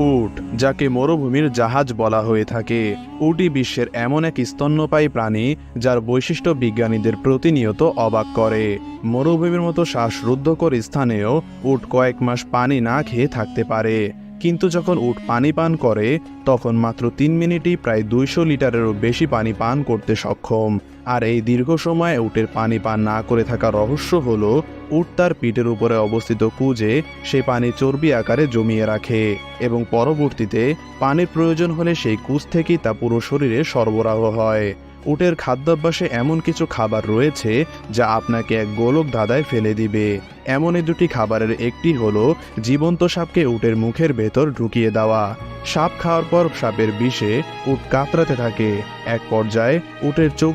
উট, যাকে মরুভূমির জাহাজ বলা হয়ে থাকে, উটই বিশ্বের এমন এক স্তন্যপায়ী প্রাণী যার বৈশিষ্ট্য বিজ্ঞানীদের প্রতিনিয়ত অবাক করে। মরুভূমির মতো শ্বাসরুদ্ধকর স্থানেও উট কয়েক মাস পানি না খেয়ে থাকতে পারে, কিন্তু যখন উট পানি পান করে তখন মাত্র 3 মিনিটেই প্রায় 200 লিটারেরও বেশি পানি পান করতে সক্ষম। আর এই দীর্ঘ সময় উটের পানি পান না করে থাকার রহস্য হলো উট তার পিঠের উপরে অবস্থিত কুঁজে সে পানি চর্বি আকারে জমিয়ে রাখে এবং পরবর্তীতে পানির প্রয়োজন হলে সেই কুঁজ থেকেই তা পুরো শরীরে সরবরাহ হয়। উটের খাদ্যাভ্যাসে এমন কিছু খাবার রয়েছে যা আপনাকে এক গোলক ধাঁধায় ফেলে দিবে। এমনই দুটি খাবারের একটি হলো জীবন্ত সাপকে উটের মুখের ভেতর ঢুকিয়ে দেওয়া। সাপ খাওয়ার পর সাপের বিষে উট কাতরাতে থাকে। এক পর্যায়ে উটের চোখ